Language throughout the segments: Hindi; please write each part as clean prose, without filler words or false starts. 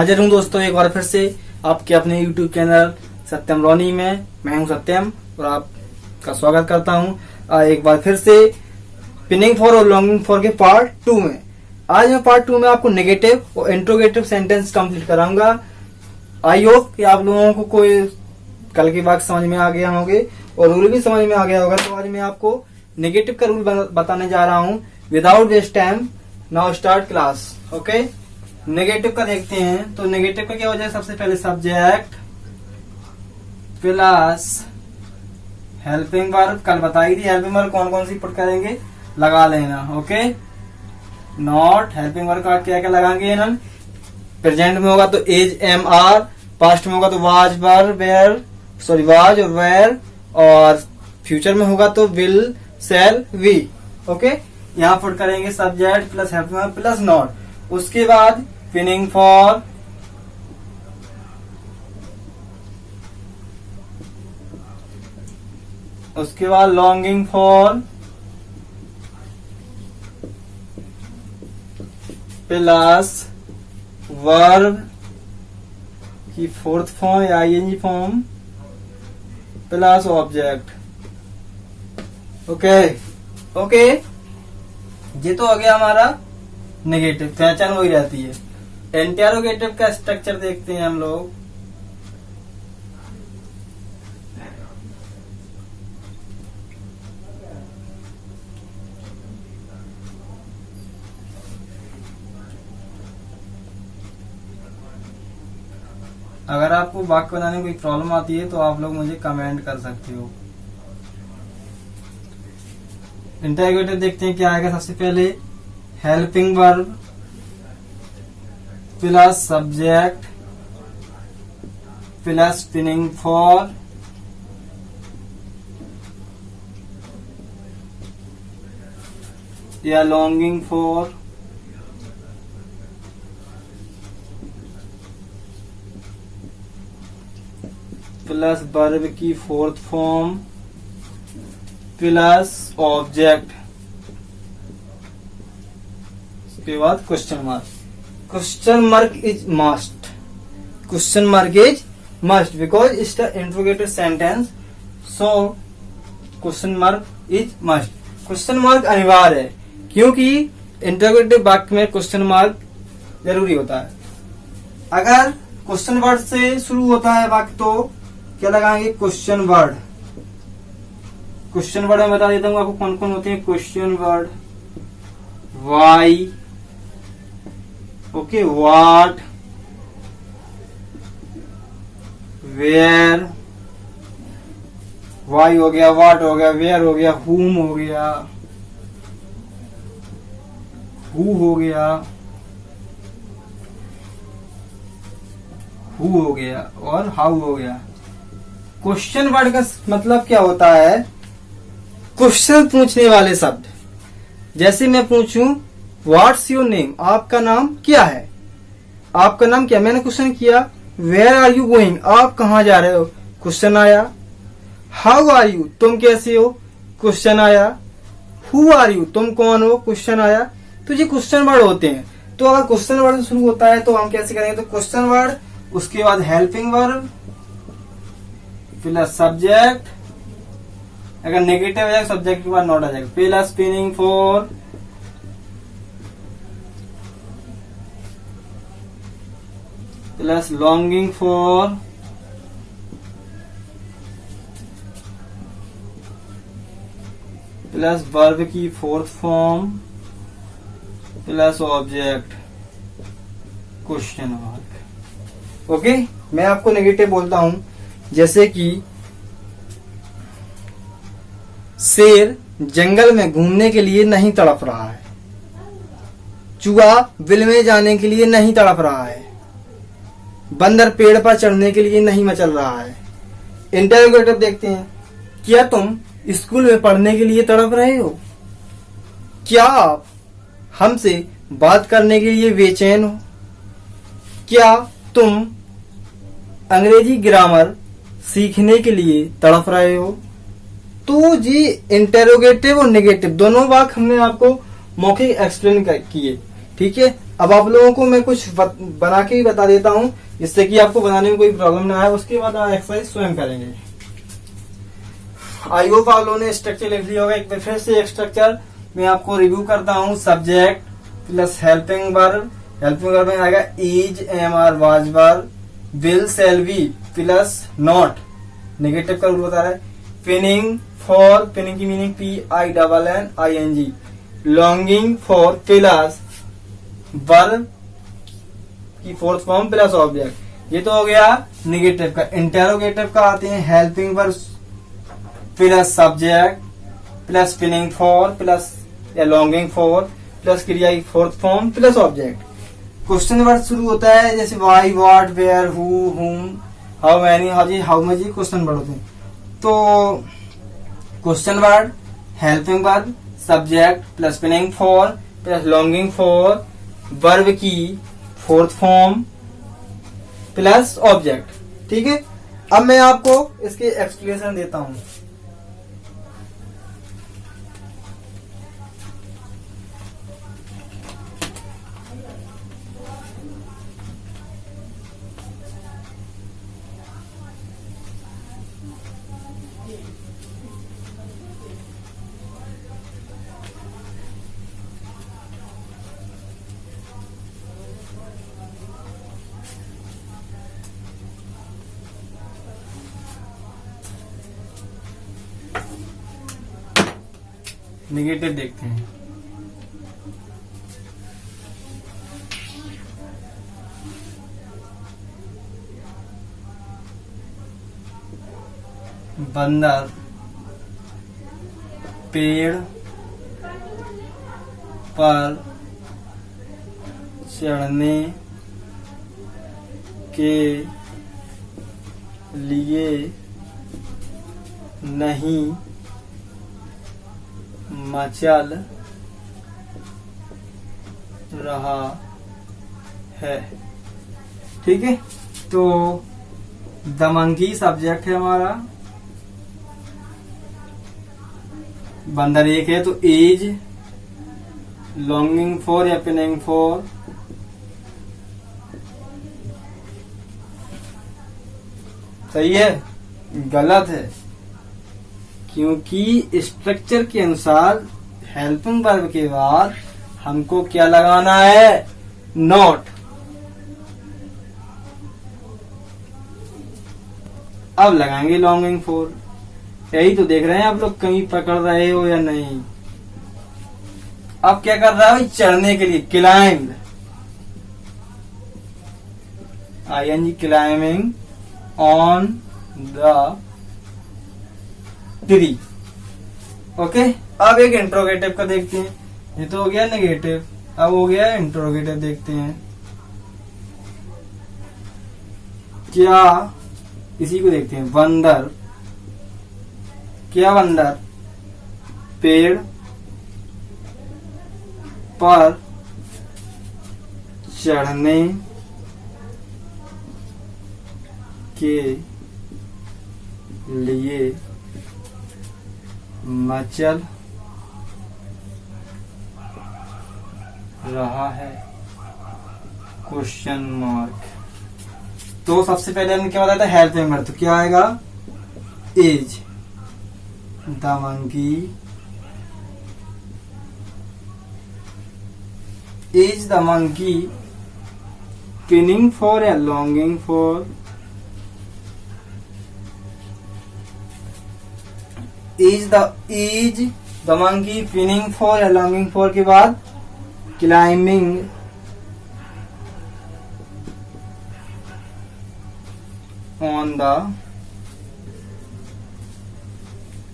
हाजिर हूँ दोस्तों एक बार फिर से आपके अपने YouTube चैनल सत्यम रोनी में। मैं हूँ सत्यम और आपका स्वागत करता हूँ एक बार फिर से पिनिंग फॉर और लॉन्गिंग फॉर के पार्ट 2 में। आज मैं पार्ट 2 में आपको नेगेटिव और इंट्रोगेटिव सेंटेंस कंप्लीट कराऊंगा। आई होप कि आप लोगों को कोई कल की बात समझ में आ गया होंगे और रूल भी समझ में आ गया होगा। तो आज मैं आपको नेगेटिव का रूल बताने जा रहा हूँ without waste time. Now start class. Okay, negative का देखते हैं। तो नेगेटिव का क्या हो जाए, सबसे पहले सब्जेक्ट प्लस हेल्पिंग वर्ब। कल बताई थी हेल्पिंग वर्ब कौन कौन सी पुट करेंगे, लगा लेना। ओके, नॉट हेल्पिंग वर्ब का क्या क्या लगाएंगे ना। प्रेजेंट में होगा तो एज एम आर, पास्ट में होगा तो वाज वर वेयर वाज और वेयर, और फ्यूचर में होगा तो विल सेल वी। ओके, यहाँ पुट करेंगे subject plus helping verb plus not. उसके बाद पिनिंग फॉर, उसके बाद लॉन्गिंग फॉर प्लस वर्ब की फोर्थ फॉर्म या ING form plus object. Okay okay, ये तो हो गया हमारा नेगेटिव। पहचान वही रहती है। इंटेरोगेटिव का स्ट्रक्चर देखते हैं हम लोग। अगर आपको वाक्य बनाने में कोई प्रॉब्लम आती है तो आप लोग मुझे कमेंट कर सकते हो। इंटेरोगेटिव देखते हैं क्या आएगा। सबसे पहले helping verb plus subject plus pining for या लॉन्गिंग फॉर प्लस वर्ब की फोर्थ फॉर्म प्लस ऑब्जेक्ट। उसके बाद question mark. Question mark is must. Question mark is must because it's the interrogative sentence. So question mark is must. Question mark अनिवार्य है क्योंकि इंट्रोगेटिव वाक्य में क्वेश्चन मार्क जरूरी होता है। अगर क्वेश्चन वर्ड से शुरू होता है वाक्य तो क्या लगाएंगे, क्वेश्चन वर्ड। क्वेश्चन वर्ड में बता देता हूँ आपको कौन कौन होते हैं। Question word why, okay, what, where, why हो गया, व्हाट हो गया, वेयर हो गया, हुम हो गया, हु हो गया, हु हो गया और हाउ हो गया। क्वेश्चन वर्ड का मतलब क्या होता है, क्वेश्चन पूछने वाले शब्द। जैसे मैं पूछूं व्हाट्स योर नेम, आपका नाम क्या है, आपका नाम क्या, मैंने क्वेश्चन किया। वेयर आर यू गोइंग, आप कहाँ जा रहे हो, क्वेश्चन आया। हाउ आर यू, तुम कैसे हो, क्वेश्चन आया। हु आर यू, तुम कौन हो, क्वेश्चन आया। तो ये क्वेश्चन वर्ड होते हैं। तो अगर क्वेश्चन वर्ड शुरू होता है तो हम कैसे करेंगे, तो क्वेश्चन वर्ड, उसके बाद हेल्पिंग वर्ब प्लस सब्जेक्ट। अगर नेगेटिव है सब्जेक्ट के बाद नॉट आ जाएगा, plus pining for plus longing for plus verb की fourth form plus object question mark. Okay, मैं आपको नेगेटिव बोलता हूं। जैसे कि शेर जंगल में घूमने के लिए नहीं तड़प रहा है, चूहा बिल में जाने के लिए नहीं तड़प रहा है, बंदर पेड़ पर चढ़ने के लिए नहीं मचल रहा है। इंटरोगेटिव देखते हैं। क्या तुम स्कूल में पढ़ने के लिए तड़प रहे हो, क्या आप हमसे बात करने के लिए बेचैन हो, क्या तुम अंग्रेजी ग्रामर सीखने के लिए तड़प रहे हो। तो जी इंटेरोगेटिव और नेगेटिव दोनों वाक्य हमने आपको मौखिक एक्सप्लेन किए। ठीक है, अब आप लोगों को मैं कुछ बना के ही बता देता हूँ, जिससे कि आपको बनाने में कोई प्रॉब्लम ना आए। उसके बाद आप एक्सरसाइज स्वयं करेंगे। आई होप आप लोगों ने स्ट्रक्चर लिख लिया होगा। एक बार फिर से एक स्ट्रक्चर मैं आपको रिव्यू करता हूँ। Subject plus helping verb, helping verb में आएगा is, am are, was were, will, shall be plus not, negative का रूल बता रहा है। पिनिंग फॉर, पिनिंग की meaning PINNING, longing for plus verb की फोर्थ फॉर्म प्लस ऑब्जेक्ट। ये तो हो गया नेगेटिव का। इंटेरोगेटिव का आते हैं helping verb plus subject plus pining for plus या लॉन्गिंग फॉर प्लस क्रिया की fourth form plus object. Question word शुरू होता है जैसे वाई, व्हाट, वेयर, हु, हुम, हाउ मैनी, हाउ मच, ये क्वेश्चन वर्ड होते हैं। तो question word helping verb subject plus pining for plus longing for verb की फोर्थ फॉर्म प्लस ऑब्जेक्ट। ठीक है, अब मैं आपको इसके एक्सप्लेनेशन देता हूं। नेगेटिव देखते हैं। बंदर पेड़ पर चढ़ने के लिए नहीं मचल रहा है। ठीक है, तो द मंकी सब्जेक्ट है हमारा, बंदर एक है तो इज, लॉन्गिंग फॉर या पिनिंग फॉर, सही है, गलत है, क्योंकि स्ट्रक्चर के अनुसार हेल्पिंग वर्ब के बाद हमको क्या लगाना है, नॉट। अब लगाएंगे लॉन्गिंग फॉर। यही तो देख रहे हैं आप लोग, कहीं पकड़ रहे हो या नहीं। अब क्या कर रहा है भाई, चढ़ने के लिए, climb, ING, climbing on the tree. Okay, अब एक इंट्रोगेटिव का देखते हैं। ये तो हो गया नेगेटिव, अब हो गया इंट्रोगेटिव। देखते हैं क्या, इसी को देखते हैं। बंदर, क्या बंदर पेड़ पर चढ़ने के लिए मचल रहा है, क्वेश्चन मार्क। तो सबसे पहले हमने क्या बताया था, हेल्पिंग वर्ब, तो क्या आएगा, is the monkey, is the monkey pining for या longing for, is the monkey pining for या लॉन्गिंग फॉर के बाद climbing on the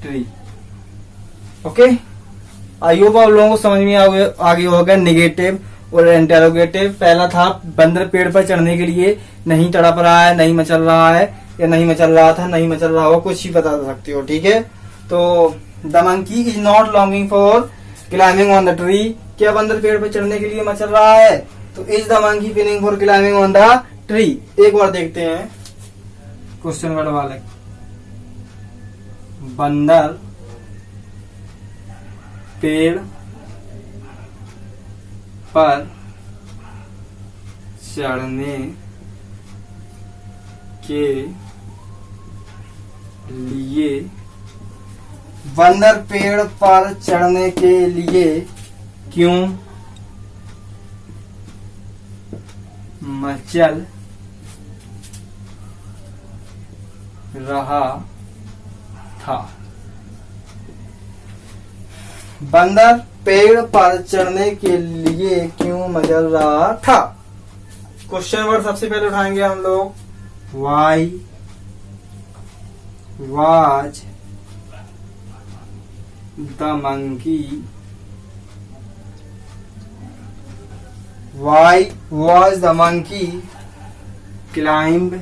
tree. Okay, I hope आप लोगों को समझ में आगे होगा नेगेटिव और इंटेरोगेटिव। पहला था बंदर पेड़ पर चढ़ने के लिए नहीं तड़प रहा है, नहीं मचल रहा है, या नहीं मचल रहा था, नहीं मचल रहा हो, कुछ ही बता सकते हो। ठीक है, तो the monkey is not longing for climbing on the tree, क्या बंदर पेड़ पर चढ़ने के लिए मचल रहा है, तो is the monkey pining for climbing on the tree. एक बार देखते हैं क्वेश्चन वर्ड वाले। बंदर पेड़ पर चढ़ने के लिए, बंदर पेड़ पर चढ़ने के लिए क्यों मचल रहा था। बंदर पेड़ पर चढ़ने के लिए क्यों मचल रहा था। क्वेश्चन वर्ड सबसे पहले उठाएंगे हम लोग। Why was the monkey? Why was the monkey climbed?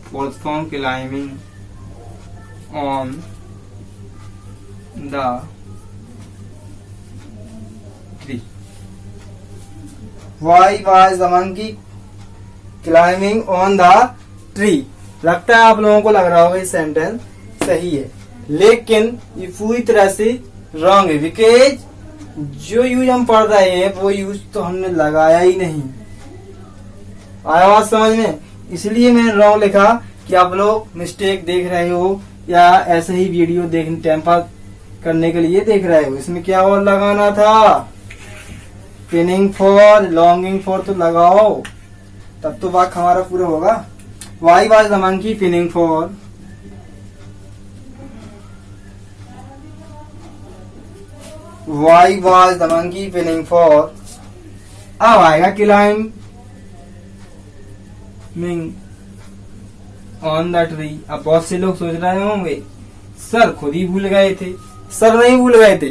Fourth form, climbing on the tree. Why was the monkey climbing on the tree? लगता है आप लोगों को लग रहा होगा ये सेंटेंस सही है, लेकिन ये पूरी तरह से रॉन्ग है, बिकॉज जो यूज हम पढ़ रहे हैं वो यूज तो हमने लगाया ही नहीं। आया बात समझ में? इसलिए मैंने रॉन्ग लिखा कि आप लोग मिस्टेक देख रहे हो या ऐसे ही वीडियो देखने टाइम पास करने के लिए देख रहे हो। इसमें क्या और लगाना था? पिनिंग फॉर, लॉन्गिंग फॉर तो लगाओ, तब तो वाक्य हमारा पूरा होगा। Why was the monkey pinning for? Why was the monkey pinning for? अब आएगा climbing on the tree। अब बहुत से लोग सोच रहे होंगे सर खुद ही भूल गए थे। सर नहीं भूल गए थे,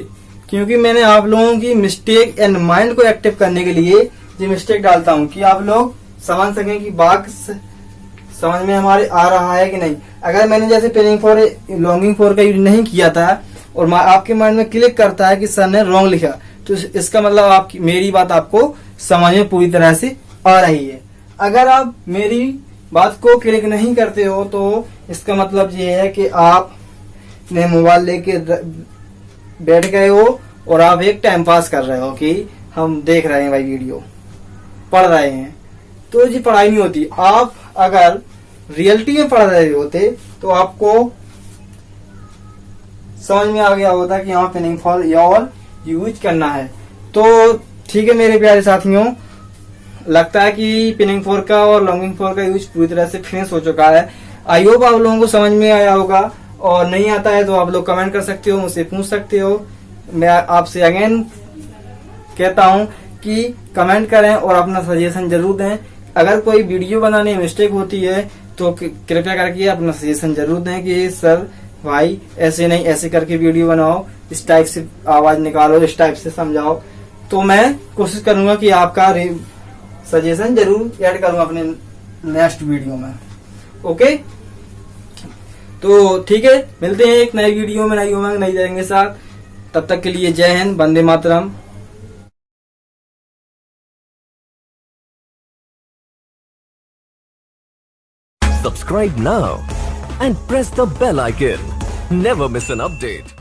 क्योंकि मैंने आप लोगों की मिस्टेक एंड माइंड को एक्टिव करने के लिए ये मिस्टेक डालता हूँ कि आप लोग समझ सकें कि वाक्य समझ में हमारे आ रहा है कि नहीं। अगर मैंने जैसे पिनिंग फॉर, लॉन्गिंग फॉर का यूज नहीं किया था और आपके माइंड में क्लिक करता है कि सर ने रॉन्ग लिखा, तो इसका मतलब आपकी मेरी बात आपको समझ में पूरी तरह से आ रही है। अगर आप मेरी बात को क्लिक नहीं करते हो तो इसका मतलब ये है कि आप ने मोबाइल लेके बैठ गए हो और आप एक टाइम पास कर रहे हो कि हम देख रहे हैं भाई वीडियो, पढ़ रहे हैं, तो ये पढ़ाई नहीं होती। आप अगर रियलिटी में पढ़ रहे होते तो आपको समझ में आ गया होता कि यहाँ पिनिंग फॉर योर यूज करना है। तो ठीक है मेरे प्यारे साथियों, लगता है कि पिनिंग फॉर का और लॉन्गिंग फॉर का यूज पूरी तरह से फिनिश हो चुका है। आई होप आप लोगों को समझ में आया होगा, और नहीं आता है तो आप लोग कमेंट कर सकते हो, मुझसे पूछ सकते हो। मैं आपसे अगेन कहता हूं कि कमेंट करें और अपना सजेशन जरूर दें। अगर कोई वीडियो बनाने में मिस्टेक होती है तो कृपया करके अपना सजेशन जरूर दें कि सर भाई ऐसे नहीं, ऐसे करके वीडियो बनाओ, इस टाइप से आवाज निकालो, इस टाइप से समझाओ। तो मैं कोशिश करूंगा कि आपका सजेशन जरूर ऐड करूंगा अपने नेक्स्ट वीडियो में। ओके, तो ठीक है, मिलते हैं एक नई वीडियो में, नई उमंग, नई जगह के साथ। तब तक के लिए जय Hind, Vande Mataram. Subscribe now and press the bell icon. Never miss an update.